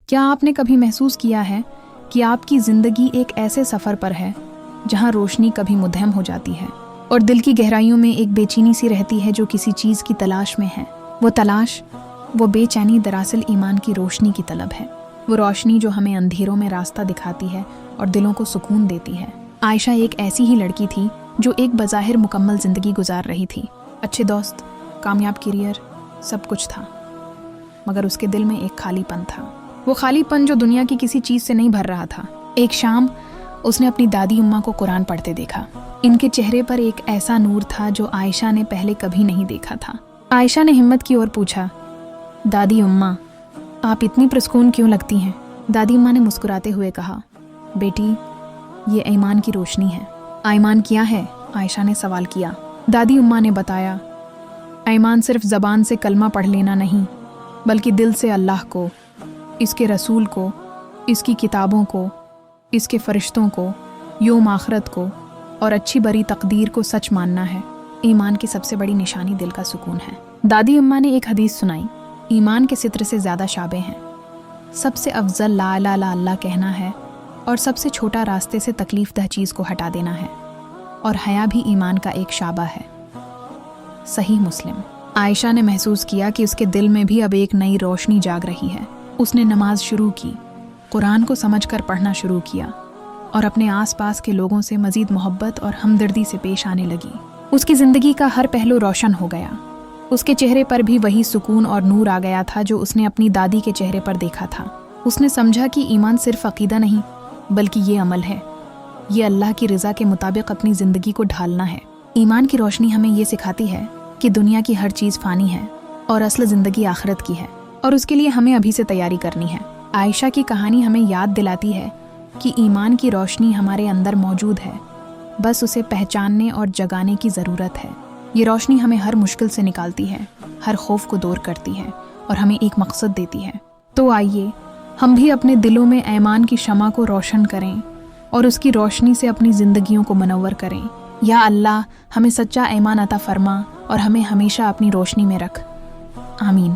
کیا آپ نے کبھی محسوس کیا ہے کہ آپ کی زندگی ایک ایسے سفر پر ہے جہاں روشنی کبھی مدھم ہو جاتی ہے اور دل کی گہرائیوں میں ایک بے چینی سی رہتی ہے جو کسی چیز کی تلاش میں ہے؟ وہ تلاش، وہ بے چینی دراصل ایمان کی روشنی کی طلب ہے، وہ روشنی جو ہمیں اندھیروں میں راستہ دکھاتی ہے اور دلوں کو سکون دیتی ہے۔ عائشہ ایک ایسی ہی لڑکی تھی جو ایک بظاہر مکمل زندگی گزار رہی تھی، اچھے دوست، کامیاب کیریئر، سب کچھ تھا، مگر اس کے دل میں ایک خالی پن تھا۔ وہ خالی پن جو دنیا کی کسی چیز سے نہیں بھر رہا تھا۔ ایک شام اس نے اپنی دادی اماں کو قرآن پڑھتے دیکھا۔ ان کے چہرے پر ایک ایسا نور تھا جو عائشہ نے پہلے کبھی نہیں دیکھا تھا۔ عائشہ نے ہمت کی اور پوچھا، دادی اماں، آپ اتنی پرسکون کیوں لگتی ہیں؟ دادی اماں نے مسکراتے ہوئے کہا، بیٹی، یہ ایمان کی روشنی ہے۔ ایمان کیا ہے؟ عائشہ نے سوال کیا۔ دادی اماں نے بتایا، ایمان صرف زبان سے کلمہ پڑھ لینا نہیں، بلکہ دل سے اللہ کو، اس کے رسول کو، اس کی کتابوں کو، اس کے فرشتوں کو، یوم آخرت کو اور اچھی بری تقدیر کو سچ ماننا ہے۔ ایمان کی سب سے بڑی نشانی دل کا سکون ہے۔ دادی اماں نے ایک حدیث سنائی، ایمان کے ستر سے زیادہ شعبے ہیں۔ سب سے افضل لا الہ الا اللہ کہنا ہے اور سب سے چھوٹا راستے سے تکلیف دہ چیز کو ہٹا دینا ہے، اور حیا بھی ایمان کا ایک شعبہ ہے۔ صحیح مسلم۔ عائشہ نے محسوس کیا کہ اس کے دل میں بھی اب ایک نئی روشنی جاگ رہی ہے۔ اس نے نماز شروع کی، قرآن کو سمجھ کر پڑھنا شروع کیا اور اپنے آس پاس کے لوگوں سے مزید محبت اور ہمدردی سے پیش آنے لگی۔ اس کی زندگی کا ہر پہلو روشن ہو گیا۔ اس کے چہرے پر بھی وہی سکون اور نور آ گیا تھا جو اس نے اپنی دادی کے چہرے پر دیکھا تھا۔ اس نے سمجھا کہ ایمان صرف عقیدہ نہیں، بلکہ یہ عمل ہے، یہ اللہ کی رضا کے مطابق اپنی زندگی کو ڈھالنا ہے۔ ایمان کی روشنی ہمیں یہ سکھاتی ہے کہ دنیا کی ہر چیز فانی ہے اور اصل زندگی آخرت کی ہے، اور اس کے لیے ہمیں ابھی سے تیاری کرنی ہے۔ عائشہ کی کہانی ہمیں یاد دلاتی ہے کہ ایمان کی روشنی ہمارے اندر موجود ہے، بس اسے پہچاننے اور جگانے کی ضرورت ہے۔ یہ روشنی ہمیں ہر مشکل سے نکالتی ہے، ہر خوف کو دور کرتی ہے اور ہمیں ایک مقصد دیتی ہے۔ تو آئیے ہم بھی اپنے دلوں میں ایمان کی شمع کو روشن کریں اور اس کی روشنی سے اپنی زندگیوں کو منور کریں۔ یا اللہ ہمیں سچا ایمان عطا فرما اور ہمیں ہمیشہ اپنی روشنی میں رکھ۔ آمین۔